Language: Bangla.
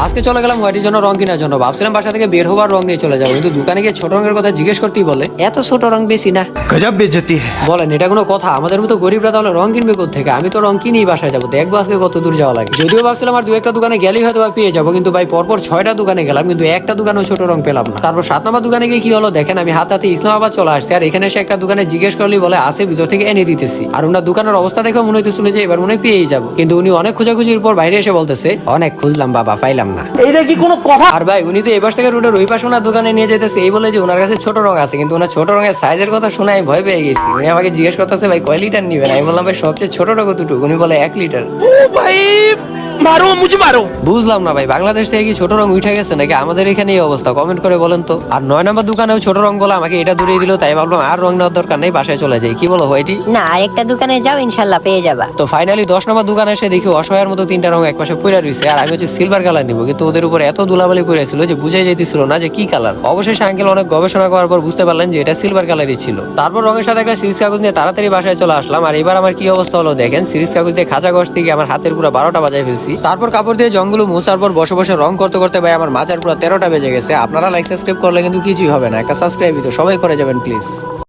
আজকে চলে গেলাম হোয়াইটের জন্য রং কেনার জন্য। ভাবছিলাম বাসা থেকে বের হবার রং নিয়ে চলে যাবো, কিন্তু দোকানে গিয়ে ছোট রঙের কথা জিজ্ঞেস করতেই বলে এত ছোট রং বেশি না। गजब बेइज्जती है। বলেন এটা কোনো কথা? আমাদের মতো গরিবরা তাহলে রং কিনবে কোত্থেকে? আমি তো রং কিনেই বাসায় যাবো, দেখবো আজকে কত দূর যাওয়া লাগে। যদিও ভাবছিলাম আর দু একটা দোকানে গেলেই হয়তো বা পেয়ে যাবো, কিন্তু ভাই পরপর 6টা দোকানে গেলাম, কিন্তু একটা দোকানে ছোট রং পেলাম না। তারপর 7 নম্বর দোকানে গিয়ে কি হলো দেখেন, আমি হাতে ইসলামাবাদ চলে আসছি, আর এখানে এসে একটা দোকানে জিজ্ঞেস করলেই বলে আছে, ভিতর থেকে এনে দিতেছি। আর ওনার দোকানের অবস্থা দেখে মনে হইতেছিল যে এবার মনে হয় পেয়েই যাবো, কিন্তু উনি অনেক খোঁজাখুঁজির পর বাইরে এসে বলতেছে অনেক খুঁজলাম বাবা, পাইলাম না। এটা কি কোনো কথা? আর ভাই উনি তো এবার থেকে রোডের ওই পাশে ওনার দোকানে নিয়ে যেতেছে, এই বলে যে ওনার কাছে ছোট রং আছে, কিন্তু ওনার ছোট রঙের সাইজের কথা শুনে আমি ভয় পেয়ে গেছি। উনি আমাকে জিজ্ঞেস করতেছে ভাই কয় লিটার নিবেন? আমি বললাম ভাই সবচেয়ে ছোট রঙ দুটো। উনি বলে 1 লিটার। ओ भाई मारो मुझे मारो। বুঝলাম না ভাই, বাংলাদেশ থেকে কি ছোট রং উঠে গেছে নাকি আমাদের এখানে এই অবস্থা? কমেন্ট করে বলেন তো। আর 9 নম্বর দোকানেও ছোট রং বলে আমাকে এটা দূরিয়ে দিল, তাই ভাবলাম আর রং নেওয়ার দরকার নেই, বাসায় চলে যাই। কি বলো হোয়াইটি? না, আরেকটা দোকানে যাও, ইনশাল্লাহ পেয়ে যাবা। তো ফাইনালি 10 নম্বর দোকানে এসে দেখি অসহায়ের মতো 3টা রং একপাশে পড়ে রয়েছে, আর আমি হচ্ছে সিলভার কালার নিবো, কিন্তু ওদের উপর এত ধুলাবালি পড়েছিল যে বুঝাই যাইতেছিল না যে কি কালার। অবশেষে আঙ্কেল অনেক গবেষণা করার পর বুঝতে পারলেন যে এটা সিলভার কালারই ছিল। তারপর রঙের সাথে একটা সিরিজ কাগজ নিয়ে তাড়াতাড়ি বাসায় চলে আসলাম। আর এবার আমার কি অবস্থা হলো দেখেন, সিরিজ কাগজ দিয়ে খাঁচা গছ থেকে আমার হাতের পুরো 12টা বাজায় ফেলছি। তারপর কাপড় দিয়ে জঙ্গল মোছার পর বসে বসে রং করতে করতে ভাই আমার মাজার পুরো 13টা বেজে গেছে। আপনারা লাইক সাবস্ক্রাইব করলে কিন্তু কিছুই হবে না, একটা সাবস্ক্রাইবই তো সবাই করে যাবেন প্লিজ।